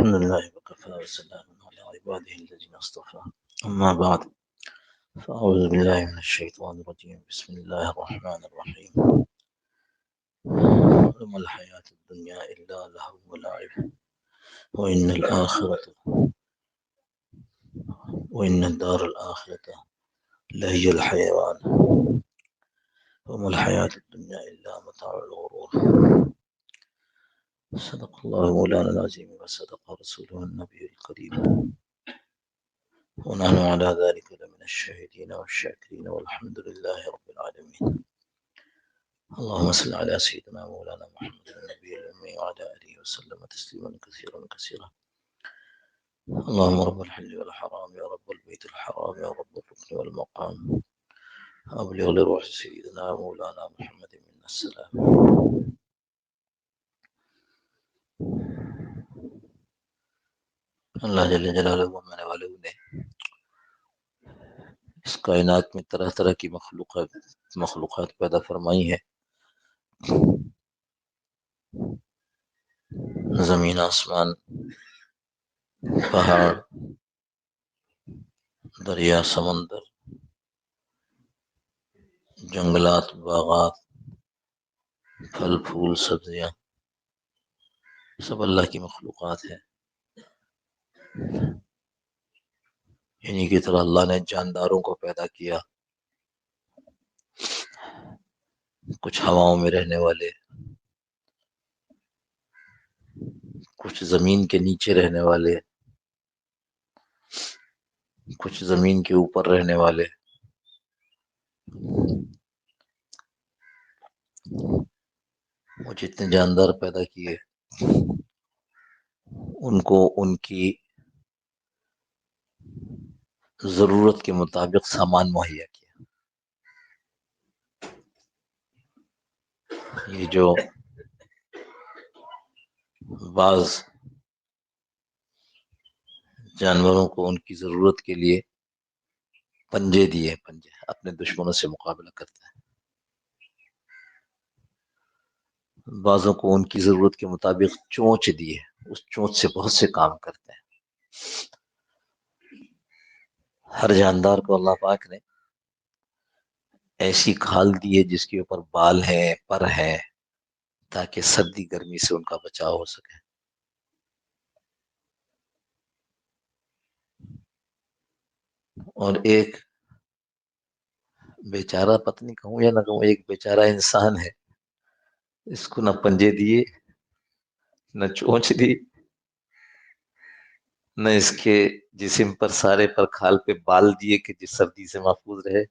الحمد لله وكفى وسلام على عباده الذين اصطفى أما بعد فأعوذ بالله من الشيطان الرجيم بسم الله الرحمن الرحيم وما الحياة الدنيا إلا لهو ولعب وإن الدار الآخرة لهي الحيوان وما الحياة الدنيا إلا متاع الغرور. صدق الله مولانا العظيم وصدق رسوله النبي الكريم ونحن على ذلك لمن الشاهدين والشاكرين والحمد لله رب العالمين. اللهم صل على سيدنا مولانا محمد النبي الأمي وعلى آله وسلم تسليما كثيرا كثيرا. اللهم رب الحل والحرام يا رب البيت الحرام يا رب الركن والمقام أبلغ لروح سيدنا مولانا محمد منا السلام. اللہ جل جلالہ نے والے نے اس کائنات میں طرح طرح کی مخلوقات پیدا فرمائی ہے. زمین آسمان پہاڑ دریا سمندر جنگلات باغات پھل پھول سبزیاں سب اللہ کی مخلوقات ہیں. انہی کی طرح اللہ نے جانداروں کو پیدا کیا، کچھ ہواؤں میں رہنے والے، کچھ زمین کے نیچے رہنے والے، کچھ زمین کے اوپر رہنے والے. وہ جتنے جاندار پیدا کیے ان کو ان کی ضرورت کے مطابق سامان مہیا کیا. یہ جو بعض جانوروں کو ان کی ضرورت کے لیے پنجے دیے، پنجے اپنے دشمنوں سے مقابلہ کرتے ہیں. بعضوں کو ان کی ضرورت کے مطابق چونچ دیے، اس چونچ سے بہت سے کام کرتے ہیں. ہر جاندار کو اللہ پاک نے ایسی کھال دی ہے جس کے اوپر بال ہیں، پر ہیں، تاکہ سردی گرمی سے ان کا بچاؤ ہو سکے. اور ایک بیچارہ، پتنی کہوں یا نہ کہوں، ایک بیچارہ انسان ہے، اس کو نہ پنجے دیے، نہ چونچ دی، نہ اس کے جسم پر سارے پر کھال پہ بال دیے کہ جس سردی سے محفوظ رہے.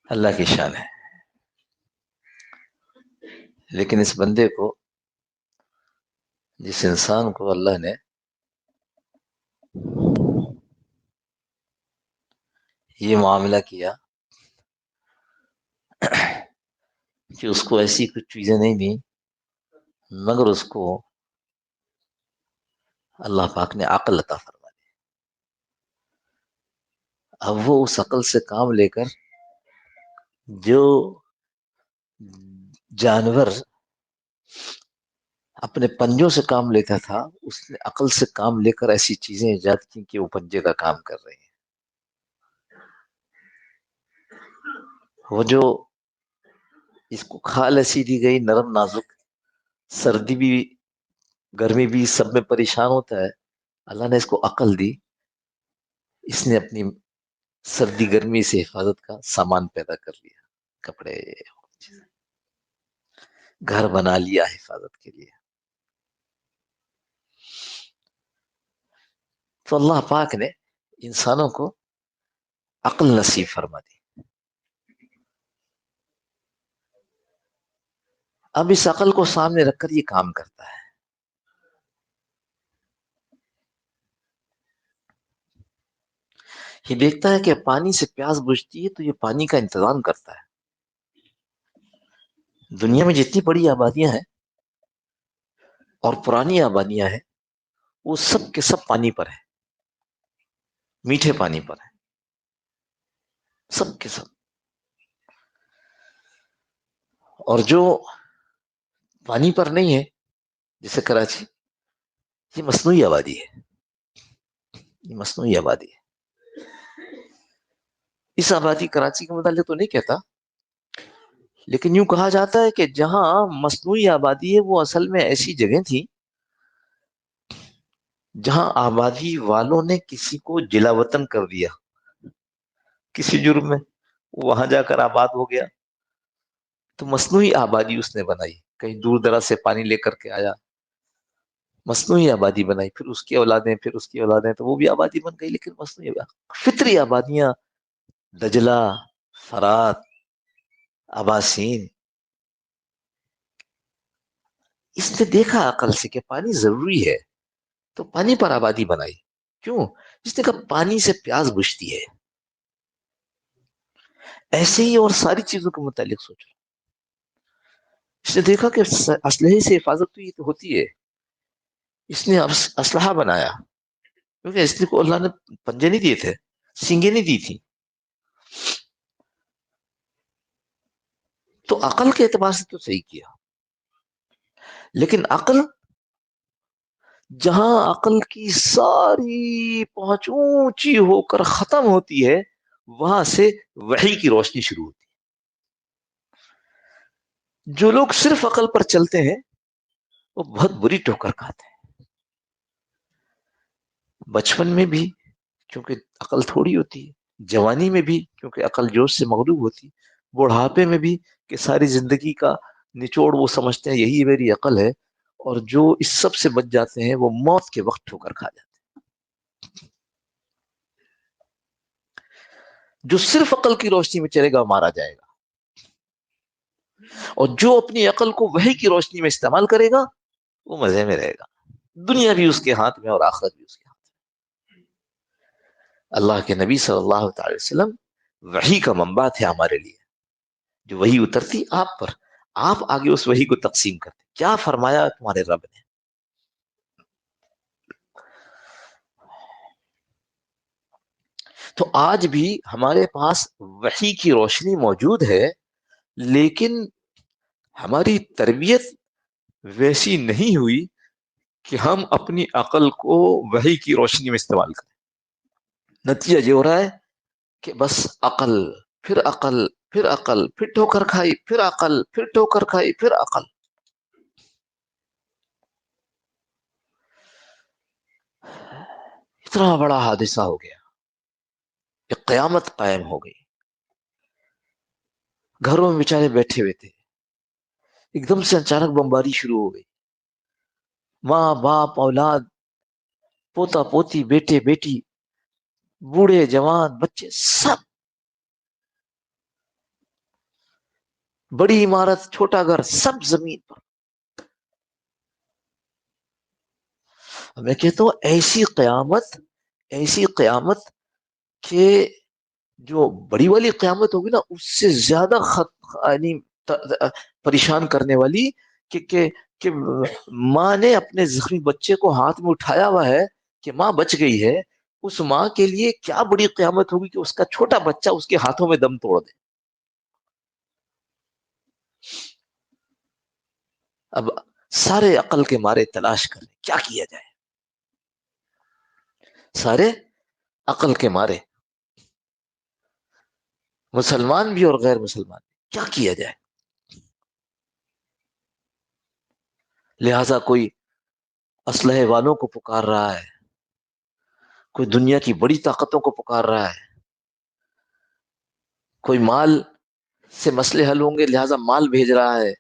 اللہ کی شان ہے. لیکن اس بندے کو، جس انسان کو اللہ نے یہ معاملہ کیا کہ اس کو ایسی کچھ چیزیں نہیں دیں مگر اس کو اللہ پاک نے عقل عطا فرما دی. اب وہ اس عقل سے کام لے کر جو جانور اپنے پنجوں سے کام لیتا تھا، اس نے عقل سے کام لے کر ایسی چیزیں ایجاد کی کہ وہ پنجے کا کام کر رہی ہیں. وہ جو اس کو کھال ایسی دی گئی نرم نازک، سردی بھی گرمی بھی سب میں پریشان ہوتا ہے. اللہ نے اس کو عقل دی، اس نے اپنی سردی گرمی سے حفاظت کا سامان پیدا کر لیا، کپڑے، گھر بنا لیا حفاظت کے لیے. تو اللہ پاک نے انسانوں کو عقل نصیب فرما دی. اب اس عقل کو سامنے رکھ کر یہ کام کرتا ہے. یہ دیکھتا ہے کہ پانی سے پیاس بجھتی ہے تو یہ پانی کا انتظام کرتا ہے. دنیا میں جتنی بڑی آبادیاں ہیں اور پرانی آبادیاں ہیں، وہ سب کے سب پانی پر ہے، میٹھے پانی پر ہے، سب کے سب. اور جو پانی پر نہیں ہے جیسے کراچی، یہ مصنوعی آبادی ہے، یہ مصنوعی آبادی ہے. اس آبادی کراچی کے متعلق تو نہیں کہتا، لیکن یوں کہا جاتا ہے کہ جہاں مصنوعی آبادی ہے وہ اصل میں ایسی جگہ تھی جہاں آبادی والوں نے کسی کو جلا وطن کر دیا کسی جرم میں، وہاں جا کر آباد ہو گیا، تو مصنوعی آبادی اس نے بنائی. کہیں دور دراز سے پانی لے کر کے آیا، مصنوعی آبادی بنائی، پھر اس کی اولادیں، پھر اس کی اولادیں، تو وہ بھی آبادی بن گئی. لیکن مصنوعی فطری آبادیاں، دجلہ، فرات، اباسین، اس نے دیکھا عقل سے کہ پانی ضروری ہے، تو پانی پر آبادی بنائی. کیوں؟ اس نے کہا پانی سے پیاس بجھتی ہے. ایسے ہی اور ساری چیزوں کے متعلق سوچ رہا. اس نے دیکھا کہ اسلحے سے حفاظت تو یہ تو ہوتی ہے، اس نے اسلحہ بنایا، کیونکہ اس کو اللہ نے پنجے نہیں دیے تھے، سینگیں نہیں دی تھی. تو عقل کے اعتبار سے تو صحیح کیا، لیکن عقل، جہاں عقل کی ساری پہنچ اونچی ہو کر ختم ہوتی ہے، وہاں سے وحی کی روشنی شروع ہوتی ہے. جو لوگ صرف عقل پر چلتے ہیں وہ بہت بری ٹھوکر کھاتے ہیں. بچپن میں بھی کیونکہ عقل تھوڑی ہوتی ہے، جوانی میں بھی کیونکہ عقل جوش سے مغلوب ہوتی، بڑھاپے میں بھی کہ ساری زندگی کا نچوڑ وہ سمجھتے ہیں یہی میری عقل ہے، اور جو اس سب سے بچ جاتے ہیں وہ موت کے وقت ٹھوکر کھا جاتے ہیں. جو صرف عقل کی روشنی میں چلے گا مارا جائے گا، اور جو اپنی عقل کو وحی کی روشنی میں استعمال کرے گا وہ مزے میں رہے گا. دنیا بھی اس کے ہاتھ میں اور آخرت بھی اس کے ہاتھ میں. اللہ کے نبی صلی اللہ تعالی وسلم وحی کا منبع تھے ہمارے لیے. جو وحی اترتی آپ پر، آپ آگے اس وحی کو تقسیم کرتے. کیا فرمایا تمہارے رب نے؟ تو آج بھی ہمارے پاس وحی کی روشنی موجود ہے، لیکن ہماری تربیت ویسی نہیں ہوئی کہ ہم اپنی عقل کو وحی کی روشنی میں استعمال کریں. نتیجہ یہ ہو رہا ہے کہ بس عقل، پھر عقل، پھر عقل، پھر ٹھوکر کھائی، پھر عقل، پھر ٹھوکر کھائی، پھر عقل. اتنا بڑا حادثہ ہو گیا کہ قیامت قائم ہو گئی. گھروں میں بیچارے بیٹھے ہوئے تھے، ایک دم سے اچانک بمباری شروع ہو گئی. ماں باپ، اولاد، پوتا پوتی، بیٹے بیٹی، بوڑھے جوان، بچے، سب، بڑی عمارت، چھوٹا گھر، سب زمین پر. میں کہتا ہوں ایسی قیامت کہ جو بڑی والی قیامت ہوگی نا، اس سے زیادہ یعنی پریشان کرنے والی کہ ماں نے اپنے زخمی بچے کو ہاتھ میں اٹھایا ہوا ہے کہ ماں بچ گئی ہے. اس ماں کے لیے کیا بڑی قیامت ہوگی کہ اس کا چھوٹا بچہ اس کے ہاتھوں میں دم توڑ دے. اب سارے عقل کے مارے تلاش کریں کیا کیا جائے، سارے عقل کے مارے، مسلمان بھی اور غیر مسلمان بھی، کیا کیا جائے. لہذا کوئی اسلحے والوں کو پکار رہا ہے، کوئی دنیا کی بڑی طاقتوں کو پکار رہا ہے، کوئی مال سے مسئلے حل ہوں گے لہذا مال بھیج رہا ہے،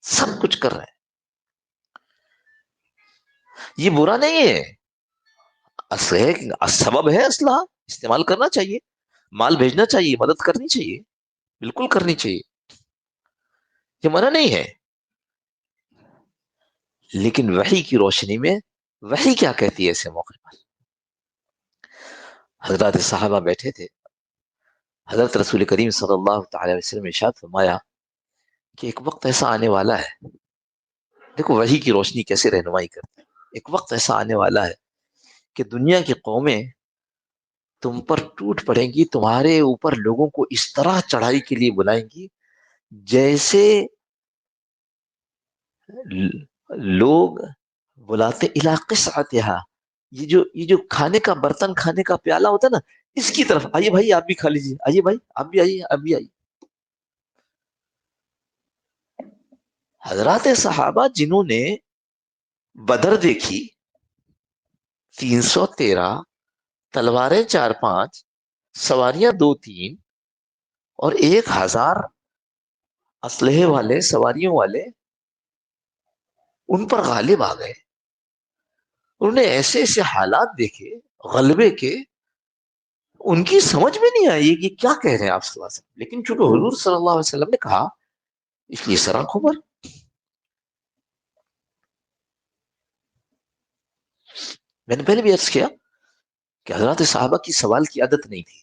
سب کچھ کر رہے ہیں. یہ برا نہیں ہے، اسلحے سبب ہے، اسلحہ استعمال کرنا چاہیے، مال بھیجنا چاہیے، مدد کرنی چاہیے، بالکل کرنی چاہیے، یہ منع نہیں ہے. لیکن وحی کی روشنی میں وحی کیا کہتی ہے ایسے موقع پر؟ حضرات صحابہ بیٹھے تھے، حضرت رسول کریم صلی اللہ تعالی وسلم نے ارشاد فرمایا کہ ایک وقت ایسا آنے والا ہے، دیکھو وحی کی روشنی کیسے رہنمائی کرتی ہے. ایک وقت ایسا آنے والا ہے کہ دنیا کی قومیں تم پر ٹوٹ پڑیں گی، تمہارے اوپر لوگوں کو اس طرح چڑھائی کے لیے بلائیں گی جیسے لوگ بلاتے الا قصعتها، یہ جو کھانے کا برتن، کھانے کا پیالہ ہوتا ہے نا، اس کی طرف آئیے بھائی آپ بھی کھا لیجیے، آئیے بھائی آپ بھی آئیے، آپ بھی آئیے. حضرات صحابہ جنہوں نے بدر دیکھی، 313 تلواریں 4-5، سواریاں 2-3 اور 1000 اسلحے والے، سواریوں والے ان پر غالب آ گئے. انہوں نے ایسے ایسے حالات دیکھے غلبے کے، ان کی سمجھ میں نہیں آئی کہ کیا کہہ رہے ہیں آپ صلی اللہ علیہ وسلم. لیکن چونکہ حضور صلی اللہ علیہ وسلم نے کہا، اس لیے سرا خبر. میں نے پہلے بھی عرض کیا کہ حضرات صحابہ کی سوال کی عادت نہیں تھی،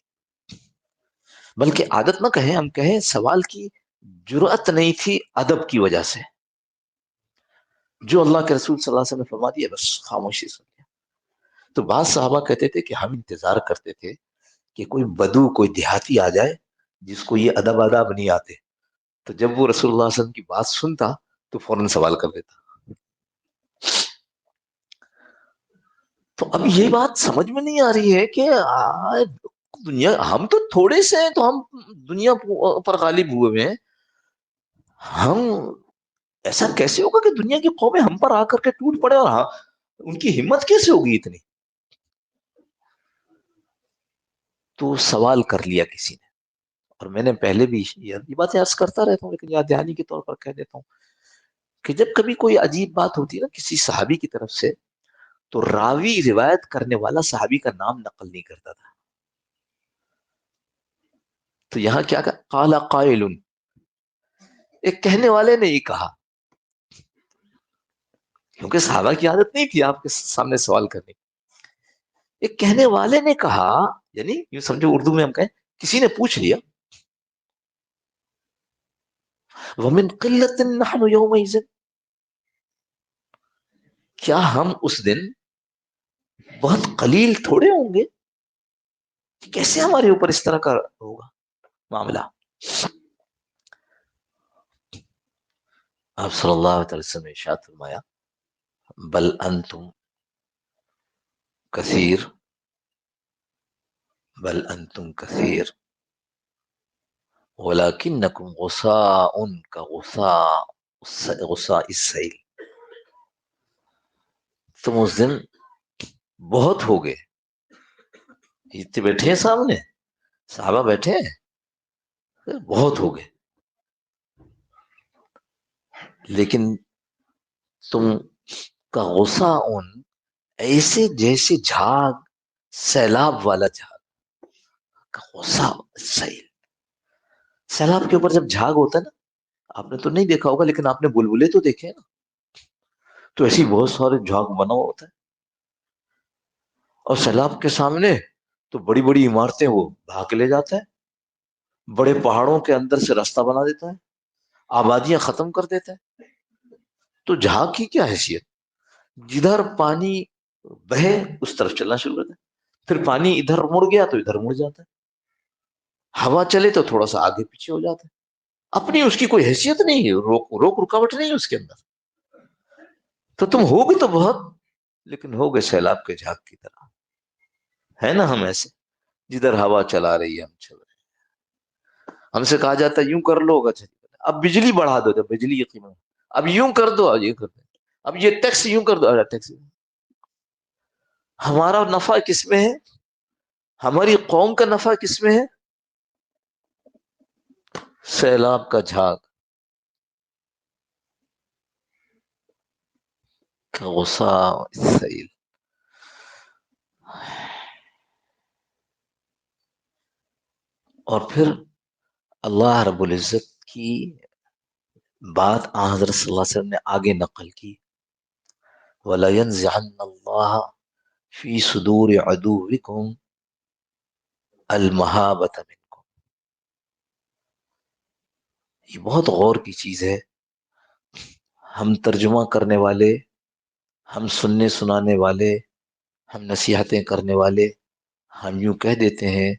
بلکہ عادت نہ کہیں، ہم کہیں سوال کی جرأت نہیں تھی ادب کی وجہ سے. جو اللہ کے رسول صلی اللہ علیہ وسلم نے فرما دیا بس خاموشی سن لیا. تو بعض صحابہ کہتے تھے کہ ہم انتظار کرتے تھے کہ کوئی بدو، کوئی دیہاتی آ جائے جس کو یہ ادب آداب نہیں آتے، تو جب وہ رسول اللہ صلی اللہ علیہ وسلم کی بات سنتا تو فوراً سوال کر دیتا. تو اب یہ بات سمجھ میں نہیں آ رہی ہے کہ دنیا، ہم تو تھوڑے سے ہیں تو ہم دنیا پر غالب ہوئے ہیں. ہم ایسا کیسے ہوگا کہ دنیا کی قومیں ہم پر آ کر کے ٹوٹ پڑے، اور ان کی ہمت کیسے ہوگی اتنی؟ تو سوال کر لیا کسی نے. اور میں نے پہلے بھی یہ باتیں عرض کرتا رہتا ہوں، لیکن یاد دہانی کے طور پر کہہ دیتا ہوں کہ جب کبھی کوئی عجیب بات ہوتی ہے نا کسی صحابی کی طرف سے، تو راوی، روایت کرنے والا صحابی کا نام نقل نہیں کرتا تھا. تو یہاں کیا کہا؟ قال قائل، ایک کہنے والے نے یہ کہا، کیونکہ صحابہ کی عادت نہیں تھی آپ کے سامنے سوال کرنے. ایک کہنے والے نے کہا، یعنی یوں سمجھو اردو میں ہم کہیں کسی نے پوچھ لیا، وَمِن قِلَّةٍ نَحْنُ يَوْمَئِذٍ، کیا ہم اس دن بہت قلیل تھوڑے ہوں گے؟ کیسے ہمارے اوپر اس طرح کا ہوگا معاملہ؟ آپ صلی اللہ علیہ وسلم نے ارشاد فرمایا، بل انتم کثیر، بل انتم کثیر ولکنکم غصاء غصاء السیل. تم اس دن بہت ہو گئے. اتنے بیٹھے ہیں سامنے، صحابہ بیٹھے ہیں، بہت ہو گئے، لیکن تم کا غصہ ایسے جیسے جھاگ، سیلاب والا جھاگ کا غصہ سیل. سیلاب کے اوپر جب جھاگ ہوتا ہے نا، آپ نے تو نہیں دیکھا ہوگا لیکن آپ نے بلبلے تو دیکھے نا، تو ایسی بہت سارے جھاگ بنا ہوا ہوتا ہے. اور سیلاب کے سامنے تو بڑی بڑی عمارتیں وہ بہا کے لے جاتا ہے، بڑے پہاڑوں کے اندر سے راستہ بنا دیتا ہے، آبادیاں ختم کر دیتا ہے. تو جھاگ کی کیا حیثیت؟ جدھر پانی بہے اس طرف چلنا شروع کرتا ہے، پھر پانی ادھر مڑ گیا تو ادھر مڑ جاتا ہے، ہوا چلے تو تھوڑا سا آگے پیچھے ہو جاتا ہے. اپنی اس کی کوئی حیثیت نہیں ہے، روک رکاوٹ نہیں ہے اس کے اندر. تو تم ہوگے تو بہت، لیکن ہوگے سیلاب کے جھاگ کی طرح. ہے نا ہم ایسے، جدھر ہوا چلا رہی ہے ہم چل رہے ہیں. ہم سے کہا جاتا ہے یوں کر لو، اچھا اب بجلی بڑھا دو، جب بجلی کی قیمت، اب یوں کر دو، یہ کر دو، اب یہ ٹیکس یوں کر دو، ٹیکس. ہمارا نفع کس میں ہے؟ ہماری قوم کا نفع کس میں ہے؟ سیلاب کا جھاگ کا غصہ سیل. اور پھر اللہ رب العزت کی بات حضرت صلی اللہ علیہ وسلم نے آگے نقل کی، وَلَيَنزِعَنَّ اللَّهَ فِي صُدُورِ عَدُوِّكُمْ الْمَهَابَةَ مِنْكُمْ. یہ بہت غور کی چیز ہے. ہم ترجمہ کرنے والے، ہم سننے سنانے والے، ہم نصیحتیں کرنے والے، ہم یوں کہہ دیتے ہیں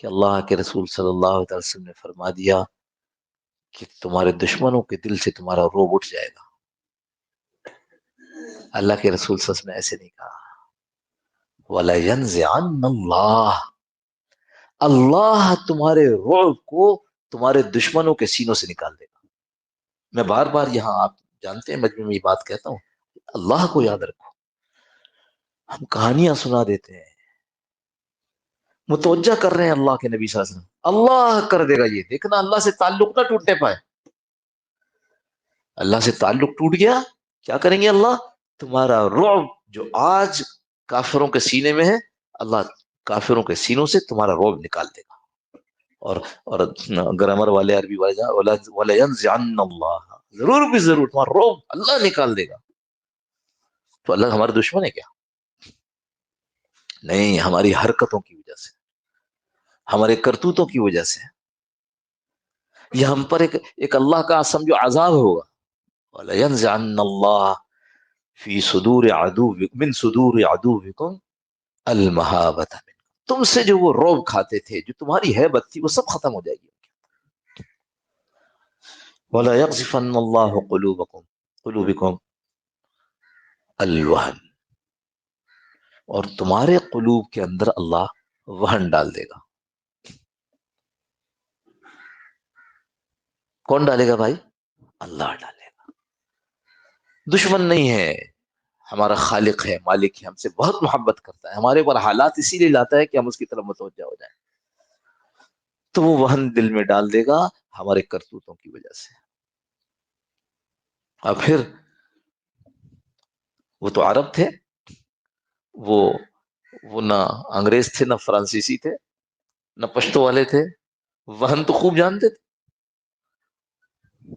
کہ اللہ کے رسول صلی اللہ علیہ وسلم نے فرما دیا کہ تمہارے دشمنوں کے دل سے تمہارا روب اٹھ جائے گا. اللہ کے رسول صلی اللہ علیہ وسلم نے ایسے نہیں کہا. وَلَيَنزِعَنَّ اللَّهُ، اللہ تمہارے رعب کو تمہارے دشمنوں کے سینوں سے نکال دے گا. میں بار بار یہاں، آپ جانتے ہیں مجمع میں یہ بات کہتا ہوں، اللہ کو یاد رکھو. ہم کہانیاں سنا دیتے ہیں، متوجہ کر رہے ہیں اللہ کے نبی صلی اللہ علیہ وسلم، اللہ کر دے گا. یہ دیکھنا اللہ سے تعلق نہ ٹوٹنے پائے. اللہ سے تعلق ٹوٹ گیا، کیا کریں گے؟ اللہ تمہارا رعب جو آج کافروں کے سینے میں ہے، اللہ کافروں کے سینوں سے تمہارا رعب نکال دے گا. اور گرامر والے، عربی والے، وَلَيَنزِعَنَّ اللَّهُ، ضرور بھی ضرور تمہارا رعب اللہ نکال دے گا. تو اللہ ہمارے دشمن ہے کیا؟ نہیں، ہماری حرکتوں کی وجہ سے، ہمارے کرتوتوں کی وجہ سے یہ ہم پر ایک اللہ کا سمجھو عذاب ہوگا. وَلَيَنزِعَنَّ اللَّهُ فِي صُدُورِ عَدُوِّكُم مِّن صُدُورِ عَدُوِّكُم الْمَهَابَةَ مِنكُم، تم سے جو وہ روب کھاتے تھے، جو تمہاری ہیبت تھی، وہ سب ختم ہو جائے گی. وَلَا يَقْذِفَنَّ اللَّهُ قُلُوبَكُم الْوَهْنَ، اور تمہارے قلوب کے اندر اللہ وہن ڈال دے گا. کون ڈالے گا بھائی؟ اللہ ڈالے گا. دشمن نہیں ہے، ہمارا خالق ہے، مالک ہے، ہم سے بہت محبت کرتا ہے، ہمارے اوپر حالات اسی لیے لاتا ہے کہ ہم اس کی طرف متوجہ ہو جائیں. تو وہ وہن دل میں ڈال دے گا ہمارے کرتوتوں کی وجہ سے. اور پھر وہ تو عرب تھے، وہ نہ انگریز تھے، نہ فرانسیسی تھے، نہ پشتو والے تھے. وہن تو خوب جانتے تھے.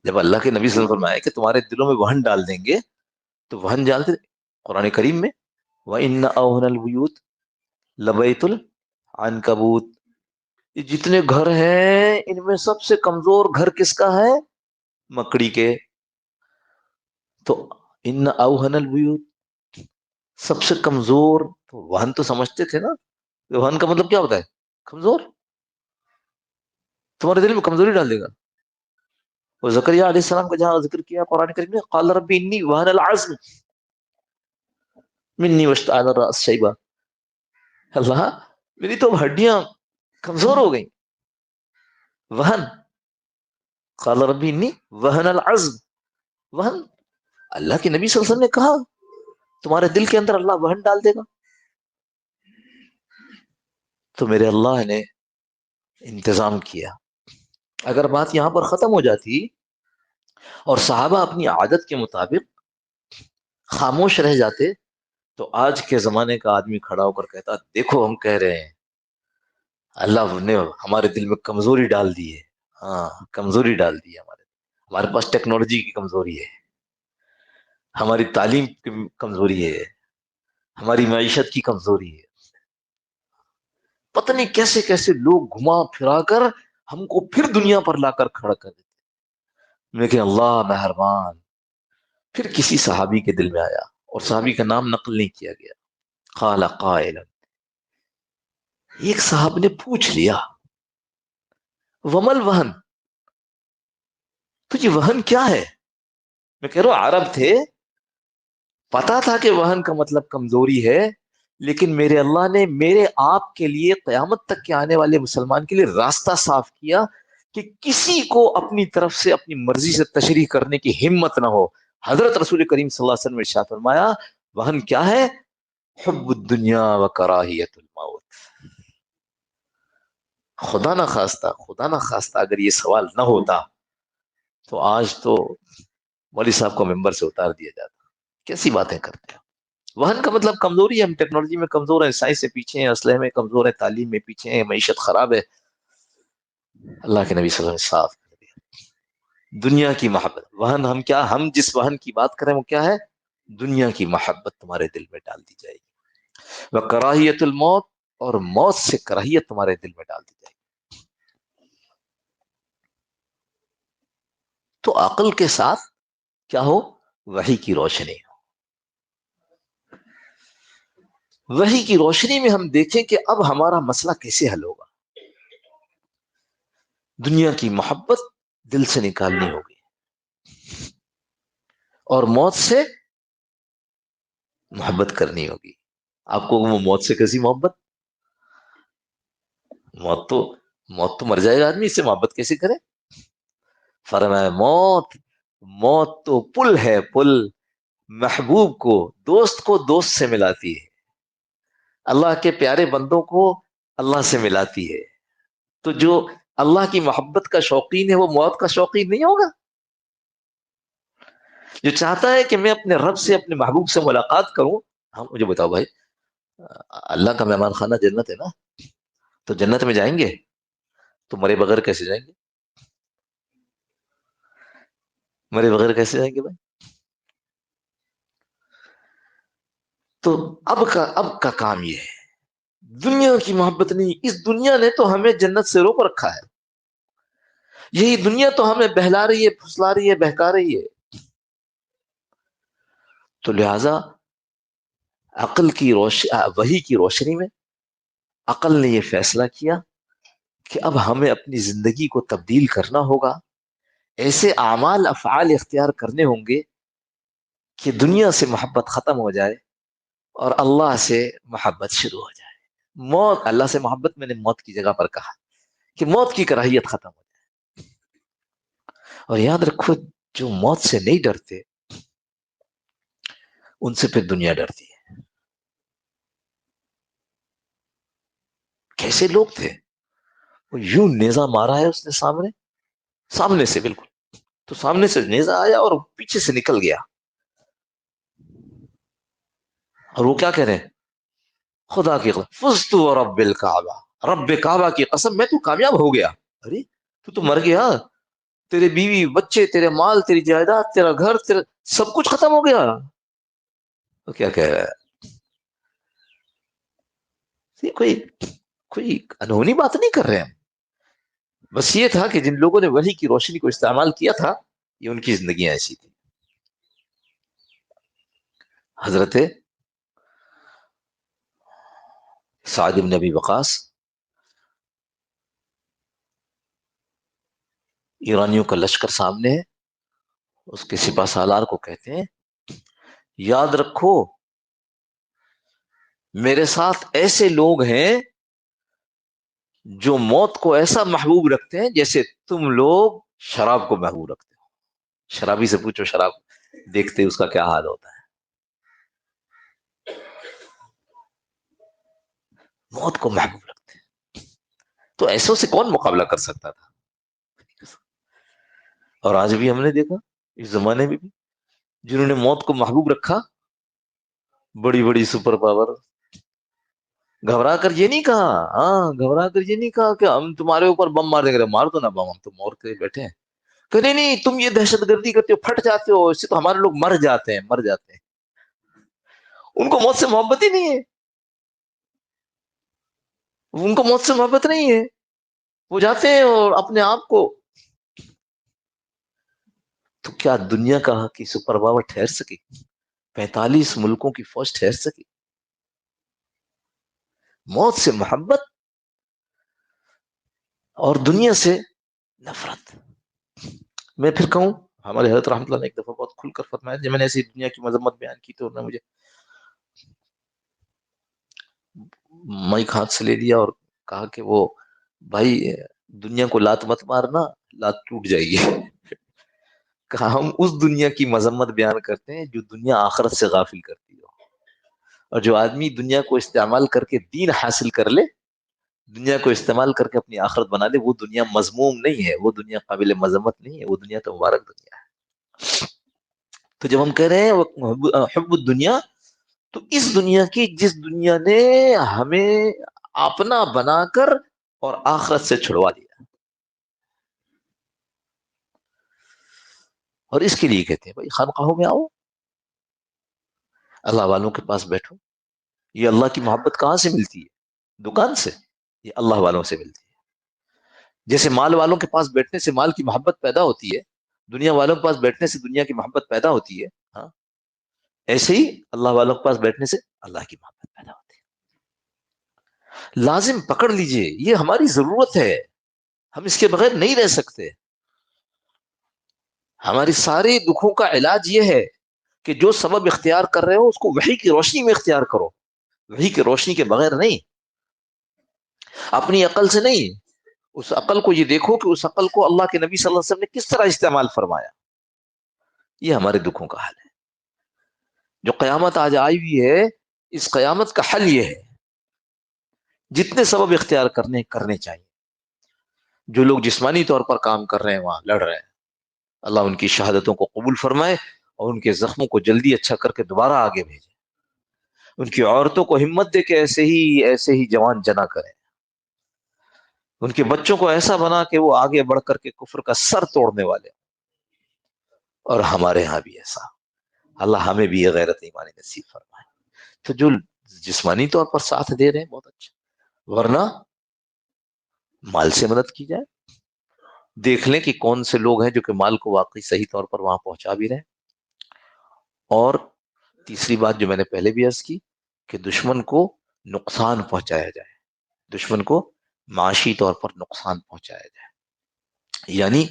جب اللہ کے نبی صلی اللہ علیہ وسلم نے فرمایا کہ تمہارے دلوں میں وہن ڈال دیں گے، تو وہن جانتے تھے. قرآن کریم میں وَإِنَّ أَوْهَنَ الْبُيُوتِ لَبَيْتُ الْعَنْكَبُوتِ، یہ جتنے گھر ہیں ان میں سب سے کمزور گھر کس کا ہے؟ مکڑی کے. تو ان اوہن البیوت، سب سے کمزور. تو وہن تو سمجھتے تھے نا، وہن کا مطلب کیا ہوتا ہے؟ کمزور. تمہارے دل میں کمزوری ڈال دے گا. وہ زکریا علیہ السلام کا جہاں ذکر کیا قرآن کریم میں، قال ربی انی وہن العظم منی واشتعل الرأس شیبا، اللہ میری تو ہڈیاں کمزور ہو گئیں. وہن، قال ربی انی وہن العظم، وہن. اللہ کے نبی صلی اللہ علیہ وسلم نے کہا تمہارے دل کے اندر اللہ وہن ڈال دے گا. تو میرے اللہ نے انتظام کیا. اگر بات یہاں پر ختم ہو جاتی اور صحابہ اپنی عادت کے مطابق خاموش رہ جاتے، تو آج کے زمانے کا آدمی کھڑا ہو کر کہتا دیکھو ہم کہہ رہے ہیں اللہ نے ہمارے دل میں کمزوری ڈال دی ہے. ہاں، کمزوری ڈال دی ہے. ہمارے پاس ٹیکنالوجی کی کمزوری ہے، ہماری تعلیم کی کمزوری ہے، ہماری معیشت کی کمزوری ہے. پتہ نہیں کیسے کیسے لوگ گھما پھرا کر ہم کو پھر دنیا پر لا کر کھڑا کر دیتے. لیکن اللہ مہربان. پھر کسی صحابی کے دل میں آیا، اور صحابی کا نام نقل نہیں کیا گیا. قال قائل، ایک صاحب نے پوچھ لیا، ومل وہن، تو یہ وہن کیا ہے؟ میں کہہ رہا ہوں عرب تھے، پتا تھا کہ وہن کا مطلب کمزوری ہے، لیکن میرے اللہ نے میرے آپ کے لیے قیامت تک کے آنے والے مسلمان کے لیے راستہ صاف کیا کہ کسی کو اپنی طرف سے اپنی مرضی سے تشریح کرنے کی ہمت نہ ہو. حضرت رسول کریم صلی اللہ علیہ وسلم نے ارشاد فرمایا وہن کیا ہے؟ حب الدنیا و کراہیت الموت. خدا نہ خواستہ اگر یہ سوال نہ ہوتا تو آج تو مولوی صاحب کو ممبر سے اتار دیا جاتا. کیسی باتیں کرتے ہیں. وہن کا مطلب کمزوری ہے. ہم ٹیکنالوجی میں کمزور ہیں، سائنس سے پیچھے ہیں، اسلحے میں کمزور ہیں، تعلیم میں پیچھے ہیں، معیشت خراب ہے. اللہ کے نبی صلی اللہ علیہ وسلم صاف کر دیا. دنیا کی محبت وہن، ہم جس وہن کی بات کریں وہ کیا ہے؟ دنیا کی محبت تمہارے دل میں ڈال دی جائے گی. وہ کراہیت الموت، اور موت سے کراہیت تمہارے دل میں ڈال دی جائے گی. تو عقل کے ساتھ کیا ہو؟ وحی کی روشنی. وحی کی روشنی میں ہم دیکھیں کہ اب ہمارا مسئلہ کیسے حل ہوگا. دنیا کی محبت دل سے نکالنی ہوگی. اور موت سے محبت کرنی ہوگی. آپ کو وہ موت سے کیسی محبت؟ موت تو موت تو مر جائے گا آدمی، اس سے محبت کیسے کرے؟ فرمایا موت موت تو پل ہے، پل محبوب کو دوست سے ملاتی ہے، اللہ کے پیارے بندوں کو اللہ سے ملاتی ہے. تو جو اللہ کی محبت کا شوقین ہے وہ موت کا شوقین نہیں ہوگا؟ جو چاہتا ہے کہ میں اپنے رب سے، اپنے محبوب سے ملاقات کروں. ہاں مجھے بتاؤ بھائی، اللہ کا مہمان خانہ جنت ہے نا، تو جنت میں جائیں گے تو مرے بغیر کیسے جائیں گے؟ مرے بغیر کیسے جائیں گے بھائی؟ تو اب کا کام یہ ہے، دنیا کی محبت نہیں. اس دنیا نے تو ہمیں جنت سے روک رکھا ہے. یہی دنیا تو ہمیں بہلا رہی ہے، پھسلا رہی ہے، بہکا رہی ہے. تو لہذا وحی کی روشنی میں عقل نے یہ فیصلہ کیا کہ اب ہمیں اپنی زندگی کو تبدیل کرنا ہوگا. ایسے اعمال افعال اختیار کرنے ہوں گے کہ دنیا سے محبت ختم ہو جائے اور اللہ سے محبت شروع ہو جائے. موت، اللہ سے محبت میں نے موت کی جگہ پر کہا کہ موت کی کراہیت ختم ہو جائے. اور یاد رکھو، جو موت سے نہیں ڈرتے ان سے پھر دنیا ڈرتی ہے. کیسے لوگ تھے؟ وہ یوں نیزہ مارا ہے اس نے سامنے سے بالکل، تو سامنے سے نیزہ آیا اور پیچھے سے نکل گیا. اور وہ کیا کہہ رہے ہیں؟ خدا کی قسم فزت رب الکعبہ، رب کعبہ کی قسم میں تو کامیاب ہو گیا. ارے تو مر گیا، تیرے بیوی بچے، تیرے مال، تیری جائیداد، تیرا گھر، تیرا سب کچھ ختم ہو گیا. تو کیا کہہ رہا ہے؟ یہ کوئی انہونی بات نہیں کر رہے ہیں. بس یہ تھا کہ جن لوگوں نے وحی کی روشنی کو استعمال کیا تھا، یہ ان کی زندگیاں ایسی تھی. حضرت سعد بن ابی وقاص ایرانیوں کا لشکر سامنے ہے، اس کے سپہ سالار کو کہتے ہیں یاد رکھو میرے ساتھ ایسے لوگ ہیں جو موت کو ایسا محبوب رکھتے ہیں جیسے تم لوگ شراب کو محبوب رکھتے ہو. شرابی سے پوچھو شراب دیکھتے اس کا کیا حال ہوتا ہے. موت کو محبوب رکھتے ہیں. تو ایسوں سے کون مقابلہ کر سکتا تھا؟ اور آج بھی ہم نے دیکھا اس زمانے میں بھی جنہوں نے موت کو محبوب رکھا، بڑی بڑی سپر پاور، گھبرا کر یہ نہیں کہا، ہاں گھبرا کر یہ نہیں کہا کہ ہم تمہارے اوپر بم مار دیں گے. مار دو نا بم، ہم تو مور کے بیٹھے ہیں. کہ نہیں نہیں تم یہ دہشت گردی کرتے ہو، پھٹ جاتے ہو، اس سے تو ہمارے لوگ مر جاتے ہیں. ان کو موت سے محبت ہی نہیں ہے. ان کو موت سے محبت نہیں ہے. وہ جاتے ہیں اور اپنے آپ کو، تو کیا دنیا کا کی سپر پاور ٹھہر سکی؟ 45 ملکوں کی فوج ٹھہر سکی؟ موت سے محبت اور دنیا سے نفرت. میں پھر کہوں، ہمارے حضرت رحمۃ اللہ نے ایک دفعہ بہت کھل کر فرمایا، جب میں نے ایسی دنیا کی مذمت بیان کی تو انہوں نے مجھے مائک ہاتھ سے لے لیا اور کہا کہ وہ بھائی دنیا کو لات مت مارنا، لات ٹوٹ جائے گی. کہا ہم اس دنیا کی مذمت بیان کرتے ہیں جو دنیا آخرت سے غافل کرتی ہو. اور جو آدمی دنیا کو استعمال کر کے دین حاصل کر لے، دنیا کو استعمال کر کے اپنی آخرت بنا لے، وہ دنیا مذموم نہیں ہے، وہ دنیا قابل مذمت نہیں ہے، وہ دنیا تو مبارک دنیا ہے. تو جب ہم کہہ رہے ہیں حب الدنیا، تو اس دنیا کی جس دنیا نے ہمیں اپنا بنا کر اور آخرت سے چھڑوا دیا. اور اس کے لیے کہتے ہیں بھائی خانقاہوں میں آؤ، اللہ والوں کے پاس بیٹھو. یہ اللہ کی محبت کہاں سے ملتی ہے؟ دکان سے؟ یہ اللہ والوں سے ملتی ہے. جیسے مال والوں کے پاس بیٹھنے سے مال کی محبت پیدا ہوتی ہے، دنیا والوں کے پاس بیٹھنے سے دنیا کی محبت پیدا ہوتی ہے، ہاں ایسے ہی اللہ والوں کے پاس بیٹھنے سے اللہ کی محبت پیدا ہوتی ہے. لازم پکڑ لیجئے، یہ ہماری ضرورت ہے، ہم اس کے بغیر نہیں رہ سکتے. ہماری سارے دکھوں کا علاج یہ ہے کہ جو سبب اختیار کر رہے ہو اس کو وحی کی روشنی میں اختیار کرو، وحی کی روشنی کے بغیر نہیں، اپنی عقل سے نہیں۔ اس عقل کو یہ دیکھو کہ اس عقل کو اللہ کے نبی صلی اللہ علیہ وسلم نے کس طرح استعمال فرمایا۔ یہ ہمارے دکھوں کا حل ہے۔ جو قیامت آج آئی ہوئی ہے، اس قیامت کا حل یہ ہے، جتنے سبب اختیار کرنے چاہیے۔ جو لوگ جسمانی طور پر کام کر رہے ہیں، وہاں لڑ رہے ہیں، اللہ ان کی شہادتوں کو قبول فرمائے اور ان کے زخموں کو جلدی اچھا کر کے دوبارہ آگے بھیجے۔ ان کی عورتوں کو ہمت دے کے ایسے ہی جوان جنا کریں۔ ان کے بچوں کو ایسا بنا کہ وہ آگے بڑھ کر کے کفر کا سر توڑنے والے۔ اور ہمارے ہاں بھی ایسا، اللہ ہمیں بھی یہ غیرت ایمانی نصیب فرمائے۔ تو جو جسمانی طور پر ساتھ دے رہے ہیں بہت اچھا، ورنہ مال سے مدد کی جائے۔ دیکھ لیں کہ کون سے لوگ ہیں جو کہ مال کو واقعی صحیح طور پر وہاں پہنچا بھی رہے ہیں۔ اور تیسری بات جو میں نے پہلے بھی عرض کی کہ دشمن کو نقصان پہنچایا جائے، دشمن کو معاشی طور پر نقصان پہنچایا جائے، یعنی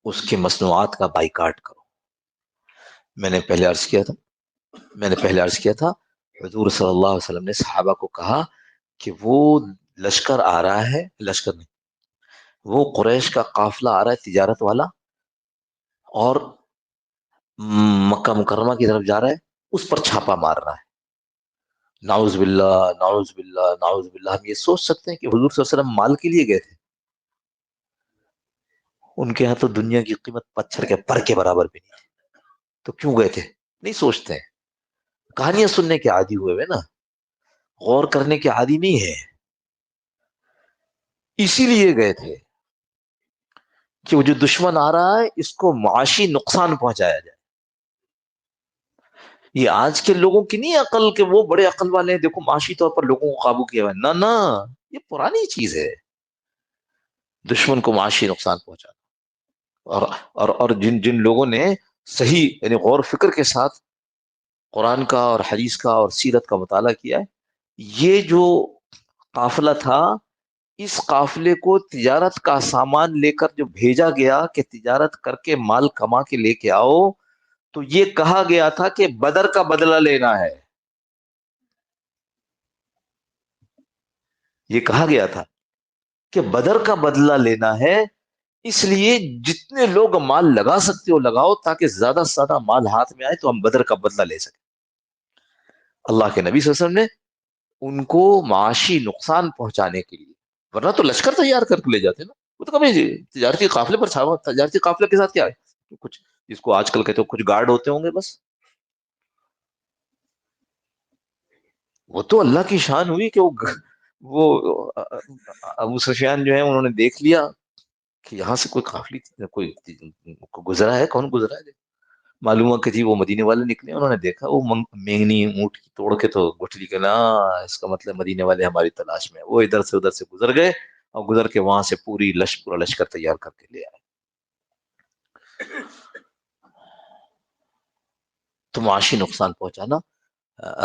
اس کے مصنوعات کا بائیکاٹ کرو۔ میں نے پہلے عرض کیا تھا حضور صلی اللہ علیہ وسلم نے صحابہ کو کہا کہ وہ لشکر آ رہا ہے، لشکر نہیں، وہ قریش کا قافلہ آ رہا ہے تجارت والا، اور مکہ مکرمہ کی طرف جا رہا ہے، اس پر چھاپا مار رہا ہے۔ نعوذ باللہ، نعوذ باللہ، نعوذ باللہ۔ ہم یہ سوچ سکتے ہیں کہ حضور صلی اللہ علیہ وسلم مال کے لیے گئے تھے؟ ان کے ہاں تو دنیا کی قیمت پتھر کے پر کے برابر بھی نہیں ہے، تو کیوں گئے تھے؟ نہیں سوچتے ہیں، کہانیاں سننے کے عادی ہوئے نا، غور کرنے کے عادی نہیں ہے۔ اسی لیے گئے تھے کہ وہ جو دشمن آ رہا ہے اس کو معاشی نقصان پہنچایا جائے۔ یہ آج کے لوگوں کی نہیں عقل کہ وہ بڑے عقل والے ہیں، دیکھو معاشی طور پر لوگوں کو قابو کیا ہوا ہے، نہ نہ، یہ پرانی چیز ہے، دشمن کو معاشی نقصان پہنچانا۔ اور جن جن لوگوں نے صحیح یعنی غور فکر کے ساتھ قرآن کا اور حدیث کا اور سیرت کا مطالعہ کیا ہے، یہ جو قافلہ تھا، اس قافلے کو تجارت کا سامان لے کر جو بھیجا گیا کہ تجارت کر کے مال کما کے لے کے آؤ، تو یہ کہا گیا تھا کہ بدر کا بدلہ لینا ہے۔ یہ کہا گیا تھا کہ بدر کا بدلہ لینا ہے، اس لیے جتنے لوگ مال لگا سکتے ہو لگاؤ، تاکہ زیادہ سے زیادہ مال ہاتھ میں آئے تو ہم بدر کا بدلہ لے سکیں۔ اللہ کے نبی صلی اللہ علیہ وسلم نے ان کو معاشی نقصان پہنچانے کے لیے، ورنہ تو لشکر تیار کر کے لے جاتے نا، وہ تو کبھی تجارتی قافلے پر چھاوا، تجارتی قافلے کے ساتھ کیا ہے، کچھ جس کو آج کل کہتے ہو کچھ گارڈ ہوتے ہوں گے بس۔ وہ تو اللہ کی شان ہوئی کہ وہ ابو سفیان جو ہے انہوں نے دیکھ لیا کہ یہاں سے کوئی قافلی کوئی گزرا ہے، کون گزرا ہے؟ معلوم ہوا کہ جی وہ مدینے والے نکلے، انہوں نے دیکھا وہ مینگنی اونٹ کی توڑ کے تو گٹھلی کے نا، اس کا مطلب مدینے والے ہماری تلاش میں، وہ ادھر سے گزر گئے اور گزر کے وہاں سے پورا لشکر تیار کر کے لے آئے۔ تو معاشی نقصان پہنچانا،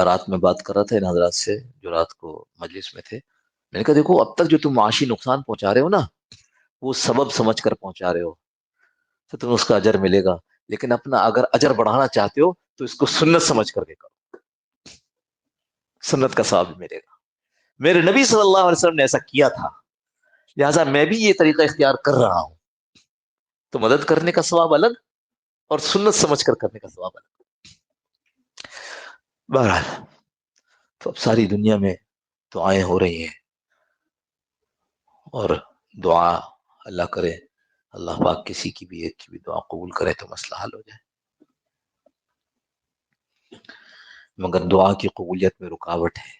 رات میں بات کر رہا تھا ان حضرات سے جو رات کو مجلس میں تھے، میں نے کہا دیکھو اب تک جو تم معاشی نقصان پہنچا رہے ہو نا، وہ سبب سمجھ کر پہنچا رہے ہو، تو تمہیں اس کا اجر ملے گا، لیکن اپنا اگر اجر بڑھانا چاہتے ہو تو اس کو سنت سمجھ کر کے کرو، سنت کا ثواب ملے گا۔ میرے نبی صلی اللہ علیہ وسلم نے ایسا کیا تھا، لہٰذا میں بھی یہ طریقہ اختیار کر رہا ہوں، تو مدد کرنے کا ثواب الگ اور سنت سمجھ کر کرنے کا ثواب الگ۔ بہرحال تو اب ساری دنیا میں دعائیں ہو رہی ہیں، اور دعا اللہ کرے اللہ پاک کسی کی بھی ایک کی بھی دعا قبول کرے تو مسئلہ حل ہو جائے۔ مگر دعا کی قبولیت میں رکاوٹ ہے۔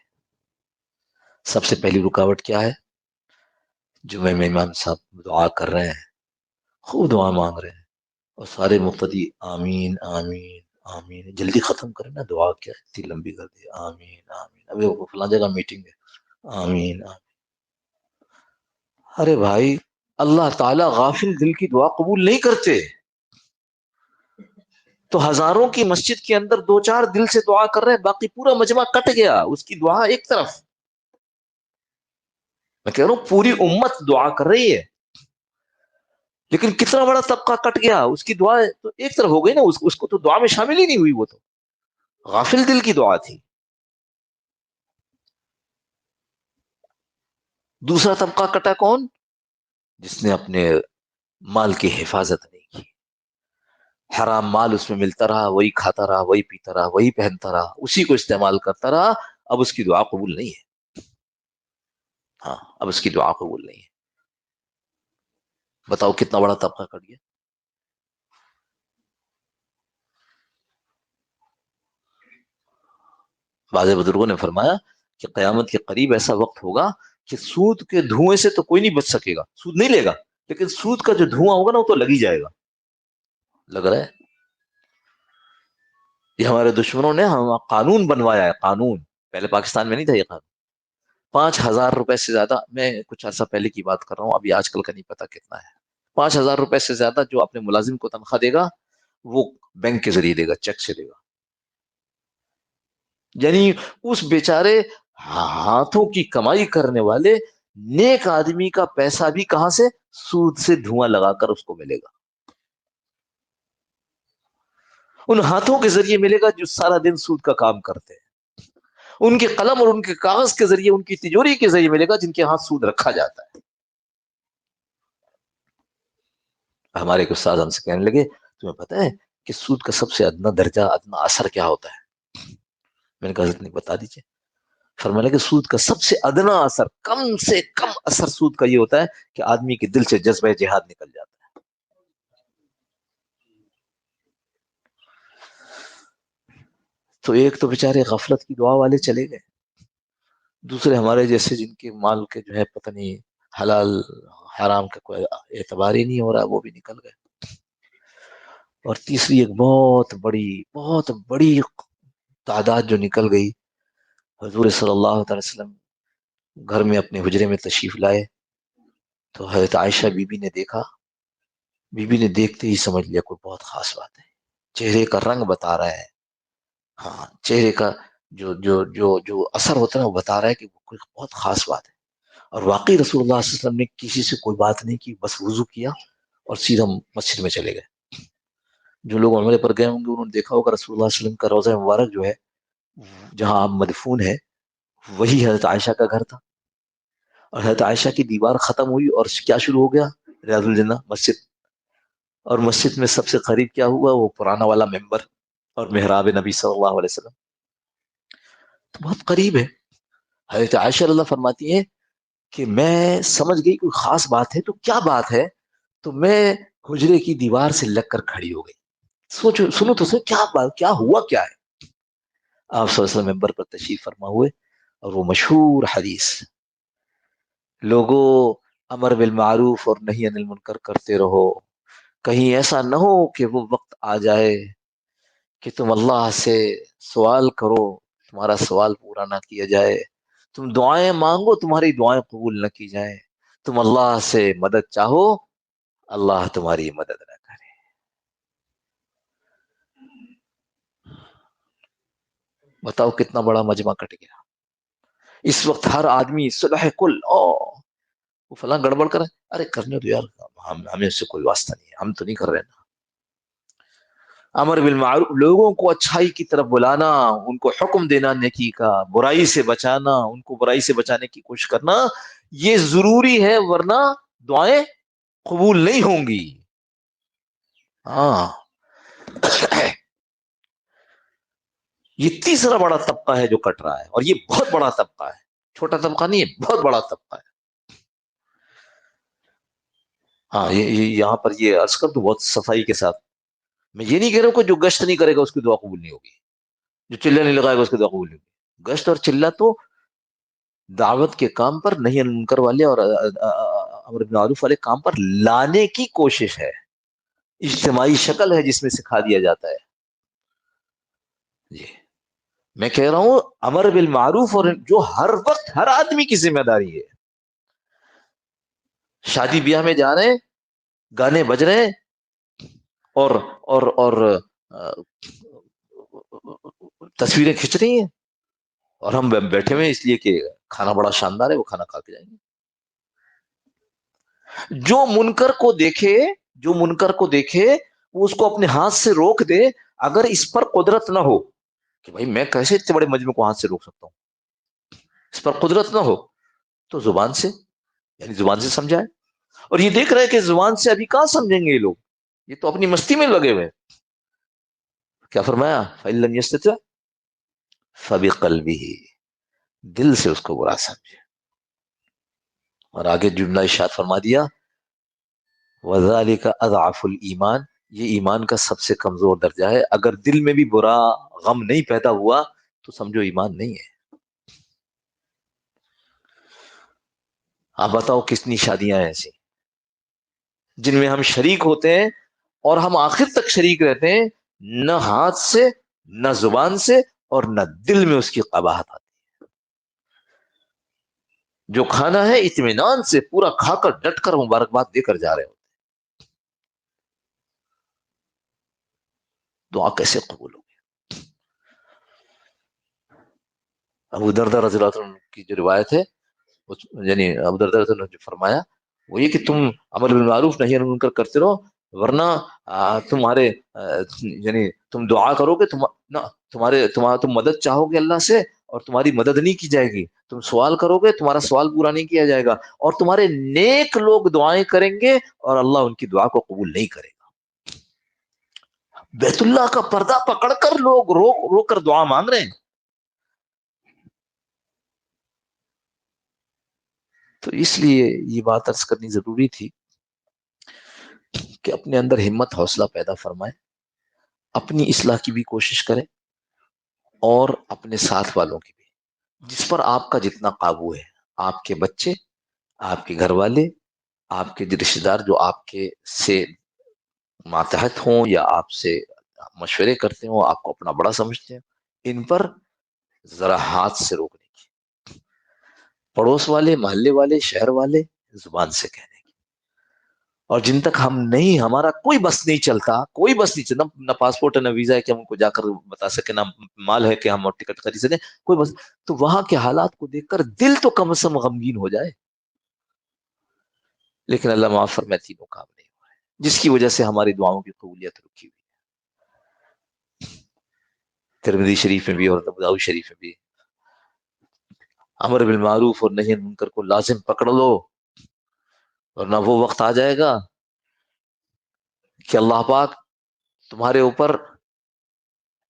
سب سے پہلی رکاوٹ کیا ہے؟ جمعہ میں امام صاحب دعا کر رہے ہیں، خوب دعا مانگ رہے ہیں، اور سارے مقتدی آمین آمین آمین، جلدی ختم کریں نا، دعا کیا اتنی لمبی کر دی، آمین آمین، ابھی فلاں جگہ میٹنگ ہے، آمین آمین۔ ارے بھائی، اللہ تعالیٰ غافل دل کی دعا قبول نہیں کرتے، تو ہزاروں کی مسجد کے اندر دو چار دل سے دعا کر رہے ہیں، باقی پورا مجمع کٹ گیا، اس کی دعا ایک طرف۔ میں کہہ رہا ہوں پوری امت دعا کر رہی ہے، لیکن کتنا بڑا طبقہ کٹ گیا، اس کی دعا تو ایک طرف ہو گئی نا، اس کو تو دعا میں شامل ہی نہیں ہوئی، وہ تو غافل دل کی دعا تھی۔ دوسرا طبقہ کٹا کون؟ جس نے اپنے مال کی حفاظت نہیں کی، حرام مال اس میں ملتا رہا، وہی کھاتا رہا، وہی پیتا رہا، وہی پہنتا رہا، اسی کو استعمال کرتا رہا، اب اس کی دعا قبول نہیں ہے۔ ہاں، اب اس کی دعا قبول نہیں ہے۔ بتاؤ کتنا بڑا طبقہ کٹ گیا۔ بعض بزرگوں نے فرمایا کہ قیامت کے قریب ایسا وقت ہوگا کہ سود کے دھوئیں سے تو کوئی نہیں بچ سکے گا، سود نہیں لے گا، لیکن سود کا جو دھواں ہوگا نا وہ تو لگ ہی جائے گا۔ لگ رہا ہے؟ یہ ہمارے دشمنوں نے ہم قانون بنوایا ہے، قانون، پہلے پاکستان میں نہیں تھا یہ قانون۔ 5,000 روپے سے زیادہ، میں کچھ عرصہ پہلے کی بات کر رہا ہوں، ابھی آج کل کا نہیں پتا کتنا ہے، 5,000 روپے سے زیادہ جو اپنے ملازم کو تنخواہ دے گا وہ بینک کے ذریعے دے گا، چیک سے دے گا۔ یعنی اس بیچارے ہاتھوں کی کمائی کرنے والے نیک آدمی کا پیسہ بھی کہاں سے؟ سود سے دھواں لگا کر اس کو ملے گا، ان ہاتھوں کے ذریعے ملے گا جو سارا دن سود کا کام کرتے ہیں، ان کے قلم اور ان کے کاغذ کے ذریعے، ان کی تجوری کے ذریعے ملے گا جن کے ہاتھ سود رکھا جاتا ہے۔ ہمارے ایک استاد ہم سے کہنے لگے تمہیں پتہ ہے کہ سود کا سب سے ادنا درجہ، ادنا اثر کیا ہوتا ہے؟ میں نے کہا اتنی بتا دیجیے۔ فرمایا کہ سود کا سب سے ادنا اثر، کم سے کم اثر سود کا یہ ہوتا ہے کہ آدمی کے دل سے جذبہ جہاد نکل جاتا ہے۔ تو ایک تو بیچارے غفلت کی دعا والے چلے گئے، دوسرے ہمارے جیسے جن کے مال کے جو ہے پتہ نہیں حلال حرام کا کوئی اعتبار ہی نہیں ہو رہا، وہ بھی نکل گئے۔ اور تیسری ایک بہت بڑی تعداد جو نکل گئی، حضور صلی اللہ تعالی وسلم گھر میں اپنے حجرے میں تشریف لائے تو حضرت عائشہ بی بی نے دیکھا، بی بی نے دیکھتے ہی سمجھ لیا کوئی بہت خاص بات ہے، چہرے کا رنگ بتا رہا ہے، ہاں چہرے کا جو اثر ہوتا ہے وہ بتا رہا ہے کہ کوئی بہت خاص بات ہے۔ اور واقعی رسول اللہ صلی اللہ علیہ وسلم نے کسی سے کوئی بات نہیں کی، بس وضو کیا اور سیدھا مسجد میں چلے گئے۔ جو لوگ عمرے پر گئے ہوں گے انہوں نے دیکھا ہوگا رسول اللہ صلی اللہ علیہ وسلم کا روضہ مبارک جو ہے جہاں آپ مدفون ہے وہی حضرت عائشہ کا گھر تھا، اور حضرت عائشہ کی دیوار ختم ہوئی اور کیا شروع ہو گیا؟ ریاض الجنہ مسجد، اور مسجد میں سب سے قریب کیا ہوا؟ وہ پرانا والا ممبر اور محراب نبی صلی اللہ علیہ وسلم، تو بہت قریب ہے۔ حضرت عائشہ رضی اللہ فرماتی ہیں کہ میں سمجھ گئی کوئی خاص بات ہے، تو کیا بات ہے؟ تو میں حجرے کی دیوار سے لگ کر کھڑی ہو گئی، سوچو سنو تو سر کیا بات، کیا ہوا کیا ہے؟ آپ صلی اللہ علیہ وسلم ممبر پر تشریف فرما ہوئے، اور وہ مشہور حدیث، لوگوں امر بالمعروف اور نہی عن المنکر کرتے رہو، کہیں ایسا نہ ہو کہ وہ وقت آ جائے کہ تم اللہ سے سوال کرو، تمہارا سوال پورا نہ کیا جائے، تم دعائیں مانگو تمہاری دعائیں قبول نہ کی جائیں، تم اللہ سے مدد چاہو اللہ تمہاری مدد نہ کرے۔ بتاؤ کتنا بڑا مجمع کٹ گیا۔ اس وقت ہر آدمی صلح کل، وہ فلاں گڑبڑ کر، ارے کرنے دو یار، ہمیں اس سے کوئی واسطہ نہیں ہے، ہم تو نہیں کر رہے نا۔ امر بالمعروف، لوگوں کو اچھائی کی طرف بلانا، ان کو حکم دینا نیکی کا، برائی سے بچانا، ان کو برائی سے بچانے کی کوشش کرنا، یہ ضروری ہے، ورنہ دعائیں قبول نہیں ہوں گی۔ ہاں یہ تیسرا بڑا طبقہ ہے جو کٹ رہا ہے، اور یہ بہت بڑا طبقہ ہے، چھوٹا طبقہ نہیں ہے، بہت بڑا طبقہ ہے۔ ہاں یہاں پر یہ عرض کر تو بہت صفائی کے ساتھ، میں یہ نہیں کہہ رہا ہوں کہ جو گشت نہیں کرے گا اس کی دعا قبول نہیں ہوگی، جو چلہ نہیں لگائے گا اس کی دعا قبول نہیں ہوگی۔ گشت اور چلہ تو دعوت کے کام پر، نہیں منکر والے اور امر بالمعروف والے کام پر لانے کی کوشش ہے، اجتماعی شکل ہے جس میں سکھا دیا جاتا ہے۔ جی میں کہہ رہا ہوں امر بالمعروف، اور جو ہر وقت ہر آدمی کی ذمہ داری ہے، شادی بیاہ میں جا رہے ہیں، گانے بج رہے ہیں، اور تصویریں کھنچ رہی ہیں، اور ہم بیٹھے ہوئے اس لیے کہ کھانا بڑا شاندار ہے، وہ کھانا کھا کے جائیں گے۔ جو منکر کو دیکھے جو منکر کو دیکھے وہ اس کو اپنے ہاتھ سے روک دے، اگر اس پر قدرت نہ ہو کہ بھائی میں کیسے اتنے بڑے مجمع کو ہاتھ سے روک سکتا ہوں، اس پر قدرت نہ ہو تو زبان سے، یعنی زبان سے سمجھائے. اور یہ دیکھ رہے ہیں کہ زبان سے ابھی کہاں سمجھیں گے یہ لوگ، یہ تو اپنی مستی میں لگے ہوئے. کیا فرمایا؟ فَإِن لَّمْ يَسْتَطِعْ فَبِقَلْبِهِ، دل سے اس کو برا سمجھے. اور آگے جملہ ارشاد فرما دیا وَذَلِكَ أَضْعَفُ الْإِيمَانِ، یہ ایمان کا سب سے کمزور درجہ ہے. اگر دل میں بھی برا غم نہیں پیدا ہوا تو سمجھو ایمان نہیں ہے. آپ بتاؤ کتنی شادیاں ہیں ایسی جن میں ہم شریک ہوتے ہیں اور ہم آخر تک شریک رہتے ہیں، نہ ہاتھ سے نہ زبان سے اور نہ دل میں اس کی قباحت آتی. جو کھانا ہے اطمینان سے پورا کھا کر ڈٹ کر مبارکباد دے کر جا رہے ہو، دعا کیسے قبول ہوگی؟ ابو دردہ رضی اللہ عنہ کی جو روایت ہے، یعنی ابو دردہ رضی اللہ عنہ نے جو فرمایا وہ یہ کہ تم امر بالمعروف نہی عن المنکر کرتے رہو، ورنہ تمہارے یعنی تم دعا کرو گے، تم مدد چاہو گے اللہ سے اور تمہاری مدد نہیں کی جائے گی، تم سوال کرو گے تمہارا سوال پورا نہیں کیا جائے گا، اور تمہارے نیک لوگ دعائیں کریں گے اور اللہ ان کی دعا کو قبول نہیں کرے گا. بیت اللہ کا پردہ پکڑ کر لوگ رو رو کر دعا مانگ رہے ہیں. تو اس لیے یہ بات عرض کرنی ضروری تھی کہ اپنے اندر ہمت حوصلہ پیدا فرمائے، اپنی اصلاح کی بھی کوشش کرے اور اپنے ساتھ والوں کی بھی، جس پر آپ کا جتنا قابو ہے، آپ کے بچے، آپ کے گھر والے، آپ کے رشتے دار جو آپ کے سے ماتحت ہوں یا آپ سے مشورے کرتے ہوں، آپ کو اپنا بڑا سمجھتے ہیں، ان پر ذرا ہاتھ سے روکنے کی، پڑوس والے، محلے والے، شہر والے زبان سے کہنے کی. اور جن تک ہم نہیں، ہمارا کوئی بس نہیں چلتا، کوئی بس نہیں چلتا، نہ پاسپورٹ ہے نہ ویزا ہے کہ ہم ان کو جا کر بتا سکیں، نہ مال ہے کہ ہم ٹکٹ خرید سکیں، کوئی بس، تو وہاں کے حالات کو دیکھ کر دل تو کم از کم غمگین ہو جائے. لیکن اللہ معاف فرمائے تینوں کام نہیں ہو رہے، جس کی وجہ سے ہماری دعاؤں کی قبولیت رکی ہوئی. ترمذی شریف میں بھی اور ابو داؤد شریف میں بھی امر بالمعروف اور نہی عن المنکر کو لازم پکڑ لو، ورنہ وہ وقت آ جائے گا کہ اللہ پاک تمہارے اوپر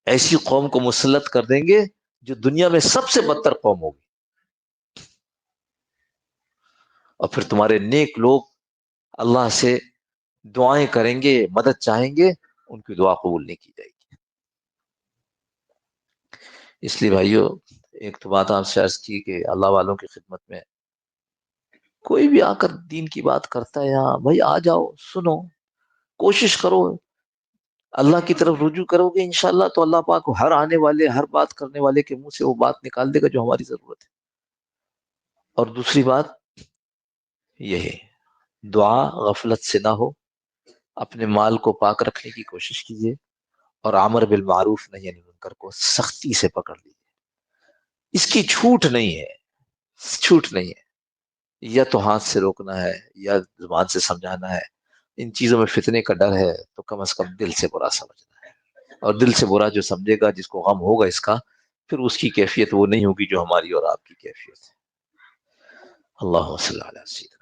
ایسی قوم کو مسلط کر دیں گے جو دنیا میں سب سے بدتر قوم ہوگی، اور پھر تمہارے نیک لوگ اللہ سے دعائیں کریں گے، مدد چاہیں گے، ان کی دعا قبول نہیں کی جائے گی. اس لیے بھائیو، ایک تو بات آپ سے عرض کی کہ اللہ والوں کی خدمت میں کوئی بھی آ کر دین کی بات کرتا ہے، یہاں بھائی آ جاؤ، سنو، کوشش کرو، اللہ کی طرف رجوع کرو گے انشاءاللہ تو اللہ پاک ہر آنے والے، ہر بات کرنے والے کے منہ سے وہ بات نکال دے گا جو ہماری ضرورت ہے. اور دوسری بات یہ ہے، دعا غفلت سے نہ ہو، اپنے مال کو پاک رکھنے کی کوشش کیجیے، اور امر بالمعروف نہی عن المنکر کو سختی سے پکڑ لیجیے. اس کی چھوٹ نہیں ہے، چھوٹ نہیں ہے، یا تو ہاتھ سے روکنا ہے یا زبان سے سمجھانا ہے. ان چیزوں میں فتنے کا ڈر ہے تو کم از کم دل سے برا سمجھنا ہے، اور دل سے برا جو سمجھے گا، جس کو غم ہوگا اس کا، پھر اس کی کیفیت وہ نہیں ہوگی جو ہماری اور آپ کی کیفیت ہے. اللہ صلی اللہ علیہ وسلم.